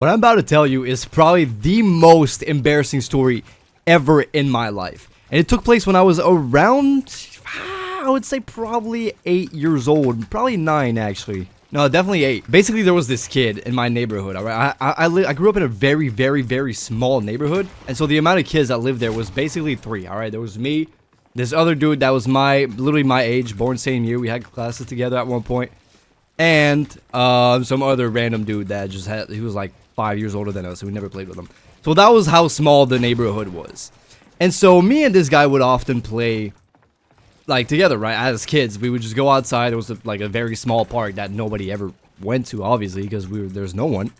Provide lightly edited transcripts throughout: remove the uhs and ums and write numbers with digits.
What I'm about to tell you is probably the most embarrassing story ever in my life. And it took place when I was around, I would say probably 8 years old. Probably 9, actually. No, definitely 8. Basically, there was this kid in my neighborhood, alright? I grew up in a very, very, very small neighborhood. And so the amount of kids that lived there was basically 3, alright? There was me, this other dude that was literally my age, born same year. We had classes together at one point. And some other random dude that he was like 5 years older than us, so we never played with him. So that was how small the neighborhood was. And so me and this guy would often play, like, together, right? As kids, we would just go outside. It was like a very small park that nobody ever went to, obviously, because there's no one.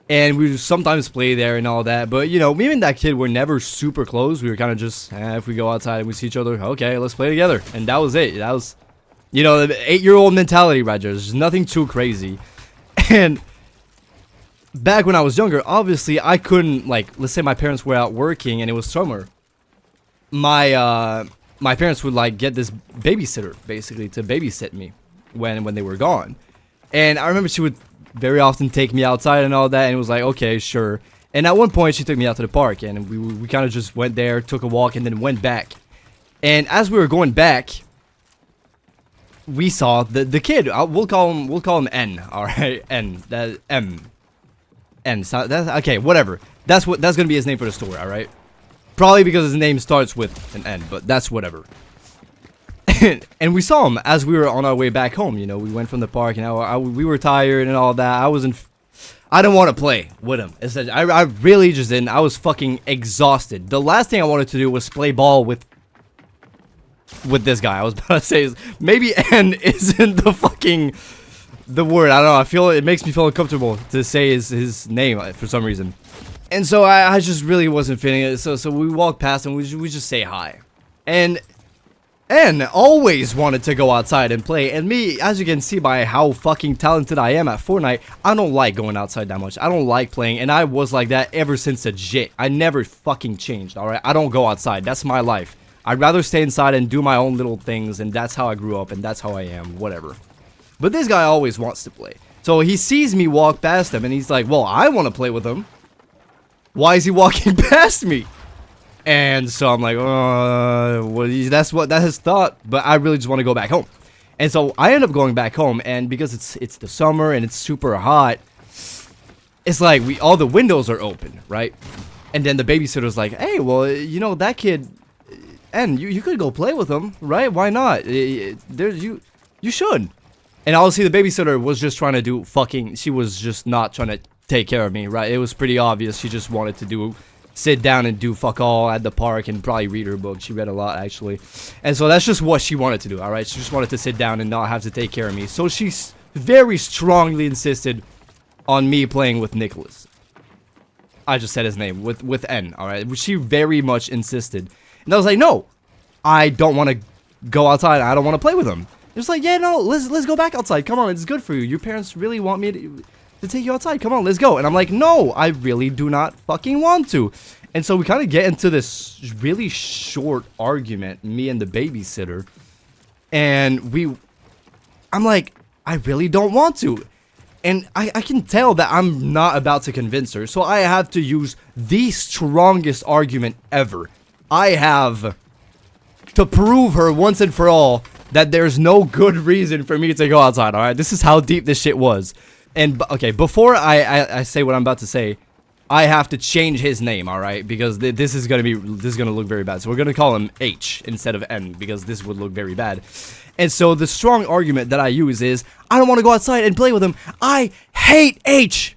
And we would sometimes play there and all that. But, you know, me and that kid were never super close. We were kind of just, if we go outside and we see each other, okay, let's play together. And that was it. That was, you know, the 8-year-old mentality right there. There's nothing too crazy. And back when I was younger, obviously, I couldn't, like, let's say my parents were out working and it was summer. My parents would, like, get this babysitter, basically, to babysit me when they were gone. And I remember she would very often take me outside and all that, and it was like, okay, sure. And at one point, she took me out to the park, and we kind of just went there, took a walk, and then went back. And as we were going back, we saw the kid. We'll call him N, all right? N, that M. N. So that's okay, whatever. That's gonna be his name for the story, all right? Probably because his name starts with an N, but that's whatever. And we saw him as we were on our way back home. You know, we went from the park, and we were tired and all that. I didn't want to play with him. I really just didn't. I was fucking exhausted. The last thing I wanted to do was play ball with this guy. I was about to say, maybe N isn't the word. I don't know. It makes me feel uncomfortable to say his name for some reason. And so I just really wasn't feeling it. So we walked past and we just say hi. And N always wanted to go outside and play. And me, as you can see by how fucking talented I am at Fortnite, I don't like going outside that much. I don't like playing. And I was like that ever since a jit. I never fucking changed, alright? I don't go outside. That's my life. I'd rather stay inside and do my own little things. And that's how I grew up. And that's how I am. Whatever. But this guy always wants to play. So he sees me walk past him and he's like, well, I want to play with him. Why is he walking past me? And so I'm like, well, that's his thought. But I really just want to go back home. And so I end up going back home. And because it's the summer and it's super hot, it's like all the windows are open, right? And then the babysitter's like, hey, well, you know, that kid, and you could go play with him, right? Why not? You should. And obviously the babysitter was just trying to do she was just not trying to take care of me, right? It was pretty obvious. She just wanted to sit down and do fuck all at the park and probably read her book. She read a lot, actually. And so that's just what she wanted to do, alright? She just wanted to sit down and not have to take care of me. So she very strongly insisted on me playing with Nicholas. I just said his name, with N, alright? She very much insisted. And I was like, no, I don't want to go outside. I don't want to play with him. It's like, yeah, no, let's go back outside. Come on, it's good for you. Your parents really want me to take you outside. Come on, let's go. And I'm like, no, I really do not fucking want to. And so we kind of get into this really short argument, me and the babysitter. And I'm like, I really don't want to. And I can tell that I'm not about to convince her. So I have to use the strongest argument ever. I have to prove her once and for all that there's no good reason for me to go outside, alright? This is how deep this shit was. And, okay, before I say what I'm about to say, I have to change his name, alright? Because this is gonna look very bad. So we're gonna call him H instead of N, because this would look very bad. And so the strong argument that I use is, I don't want to go outside and play with him. I hate H!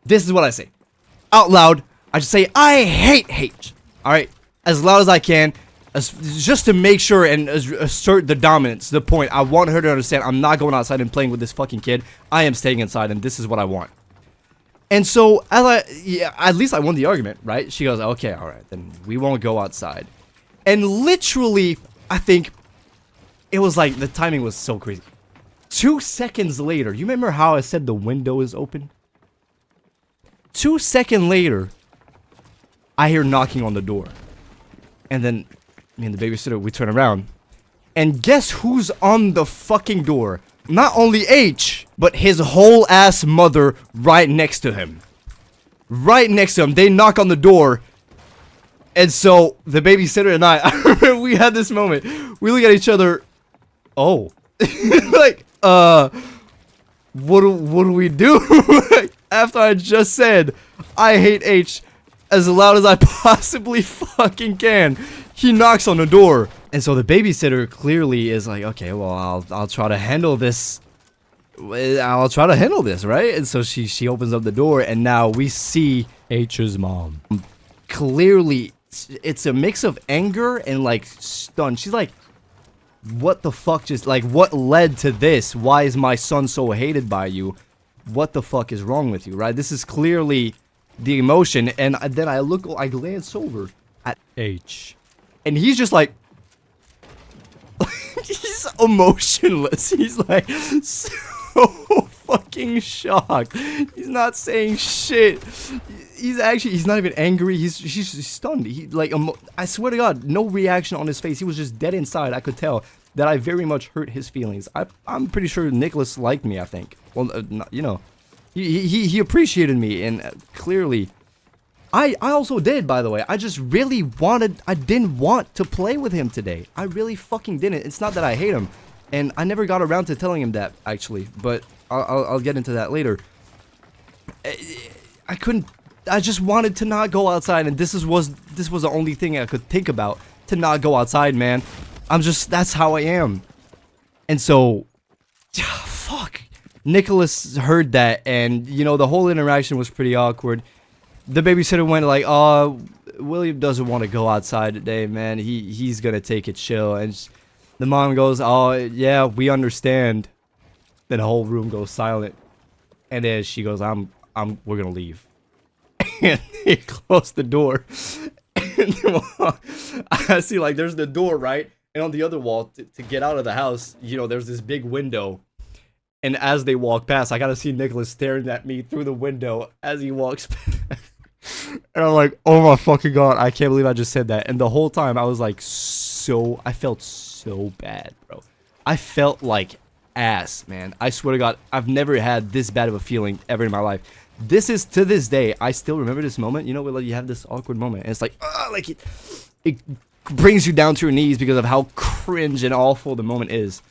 This is what I say. Out loud, I just say, I hate H! Alright? As loud as I can. Just to make sure and assert the dominance, the point. I want her to understand I'm not going outside and playing with this fucking kid. I am staying inside, and this is what I want. And so, at least I won the argument, right? She goes, okay, alright, then we won't go outside. And literally, I think, it was like, the timing was so crazy. 2 seconds later, you remember how I said the window is open? 2 seconds later, I hear knocking on the door. And then me and the babysitter, we turn around. And guess who's on the fucking door? not only H, but his whole ass mother right next to him. Right next to him. They knock on the door. And so the babysitter and I remember we had this moment. We look at each other. Oh. Like, what do we do? After I just said, I hate H as loud as I possibly fucking can. He knocks on the door. And so the babysitter clearly is like, okay, well, I'll try to handle this. I'll try to handle this, right? And so she opens up the door, and now we see H's mom. Clearly, it's a mix of anger and like stun. She's like, what the fuck just, like, what led to this? Why is my son so hated by you? What the fuck is wrong with you, right? This is clearly the emotion. And then I glance over at H, and he's just like, he's emotionless. He's like so fucking shocked. He's not saying shit. He's not even angry. He's stunned. I swear to God, no reaction on his face. He was just dead inside. I could tell that I very much hurt his feelings. I'm pretty sure Nicholas liked me, I think. Well, you know, he appreciated me, and clearly I also did, by the way. I just really I didn't want to play with him today. I really fucking didn't. It's not that I hate him, and I never got around to telling him that, actually, but I'll get into that later. I couldn't. I just wanted to not go outside, and this was the only thing I could think about, to not go outside, man. That's how I am. And so, fuck. Nicholas heard that, and, you know, the whole interaction was pretty awkward. The babysitter went like, oh, William doesn't want to go outside today, man. He's gonna take it chill. And the mom goes, oh, yeah, we understand. Then the whole room goes silent. And then she goes, we're gonna leave. And they close the door. And I see, like, there's the door, right? And on the other wall, to get out of the house, you know, there's this big window. And as they walk past, I gotta see Nicholas staring at me through the window as he walks past. And I'm like, oh my fucking God, I can't believe I just said that. And the whole time, I was like, I felt so bad, bro. I felt like ass, man. I swear to God, I've never had this bad of a feeling ever in my life. This is, to this day, I still remember this moment. You know, where, like, you have this awkward moment, and it's like, like it brings you down to your knees because of how cringe and awful the moment is.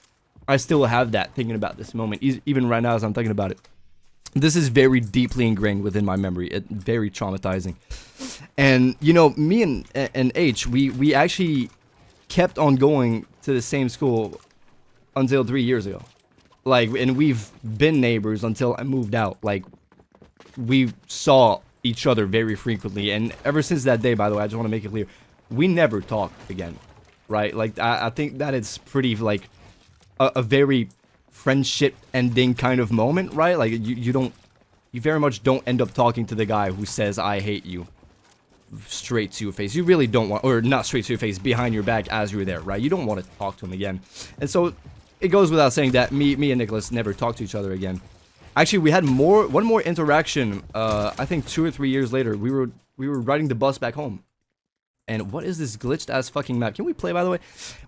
I still have that thinking about this moment, even right now as I'm thinking about it. This is very deeply ingrained within my memory. It's very traumatizing. And, you know, me and H, we actually kept on going to the same school until 3 years ago. Like, and we've been neighbors until I moved out. Like, we saw each other very frequently. And ever since that day, by the way, I just want to make it clear, we never talked again, right? Like, I think that it's pretty, like, a very friendship ending kind of moment, right? Like, you very much don't end up talking to the guy who says, I hate you, straight to your face. You really don't want, or not straight to your face, behind your back as you're there, right? You don't want to talk to him again. And so, it goes without saying that me and Nicholas never talked to each other again. Actually, we had one more interaction, I think 2 or 3 years later. We were riding the bus back home. And what is this glitched ass fucking map? Can we play, by the way?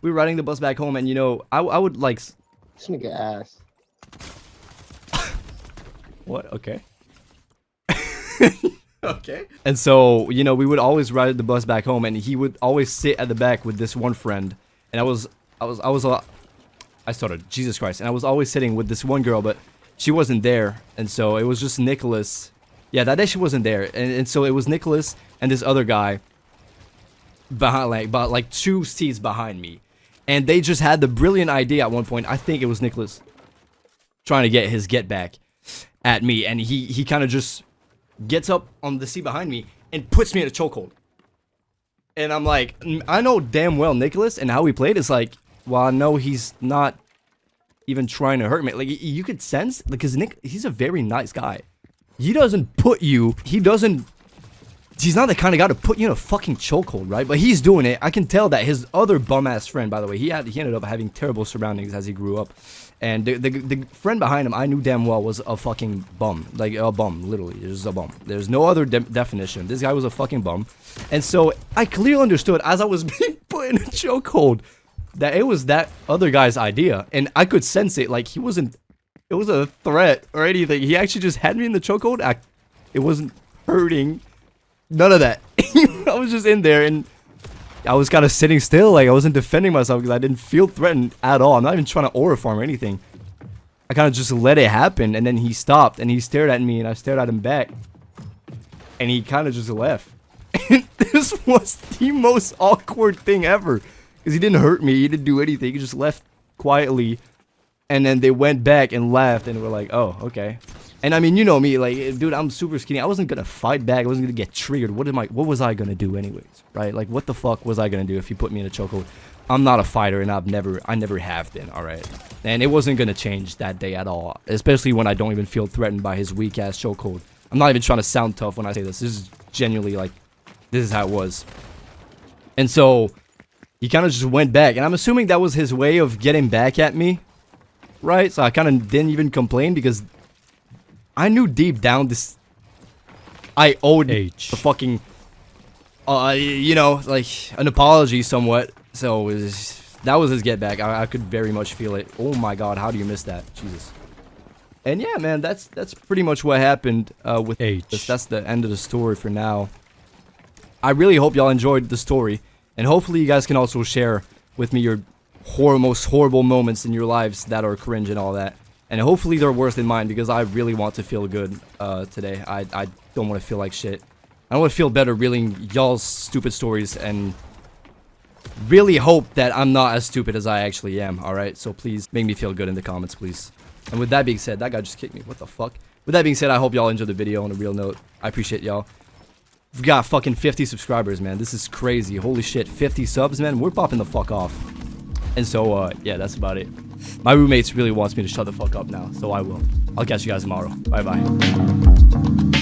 We were riding the bus back home, and, you know, I would like... This nigga ass. What? Okay. Okay. And so, you know, we would always ride the bus back home, and he would always sit at the back with this one friend. And I started, Jesus Christ. And I was always sitting with this one girl, but she wasn't there. And so it was just Nicholas. Yeah, that day she wasn't there. And so it was Nicholas and this other guy behind, like 2 seats behind me. And they just had the brilliant idea at one point. I think it was Nicholas trying to get his get back at me. And he kind of just gets up on the seat behind me and puts me in a chokehold. And I'm like, I know damn well Nicholas and how he played is like, well, I know he's not even trying to hurt me. Like, you could sense, because Nick, he's a very nice guy. He doesn't put you, he's not the kind of guy to put you in a fucking chokehold, right? But he's doing it. I can tell that his other bum-ass friend, by the way, he ended up having terrible surroundings as he grew up. And the friend behind him, I knew damn well was a fucking bum. Like, a bum, literally. Just a bum. There's no other definition. This guy was a fucking bum. And so, I clearly understood, as I was being put in a chokehold, that it was that other guy's idea, and I could sense it. Like, he wasn't, it was a threat or anything. He actually just had me in the chokehold. It wasn't hurting. None of that. I was just in there, and I was kind of sitting still. Like, I wasn't defending myself because I didn't feel threatened at all. I'm not even trying to aura farm or anything. I kind of just let it happen, and then he stopped, and he stared at me, and I stared at him back. And he kind of just left. And this was the most awkward thing ever. Because he didn't hurt me, he didn't do anything, he just left quietly. And then they went back and laughed, and were like, oh, okay. And I mean, you know me, like, dude, I'm super skinny. I wasn't gonna fight back, I wasn't gonna get triggered. What was I gonna do anyways, right? Like, what the fuck was I gonna do if you put me in a chokehold? I'm not a fighter, and I never have been, alright? And it wasn't gonna change that day at all. Especially when I don't even feel threatened by his weak-ass chokehold. I'm not even trying to sound tough when I say this. This is genuinely, like, this is how it was. And so he kind of just went back, and I'm assuming that was his way of getting back at me, right? So I kind of didn't even complain because I knew deep down this, I owed the fucking, you know, like, an apology somewhat. So that was his get back. I could very much feel it. Oh my god, how do you miss that? Jesus. And yeah, man, that's pretty much what happened with this. That's the end of the story for now. I really hope y'all enjoyed the story. And hopefully you guys can also share with me your most horrible moments in your lives that are cringe and all that. And hopefully they're worse than mine, because I really want to feel good today. I don't want to feel like shit. I want to feel better reeling y'all's stupid stories, and really hope that I'm not as stupid as I actually am, alright? So please make me feel good in the comments, please. And with that being said, that guy just kicked me. What the fuck? With that being said, I hope y'all enjoyed the video on a real note. I appreciate y'all. We've got fucking 50 subscribers, man. This is crazy. Holy shit. 50 subs, man. We're popping the fuck off. And so, yeah, that's about it. My roommates really wants me to shut the fuck up now, so I will. I'll catch you guys tomorrow. Bye-bye.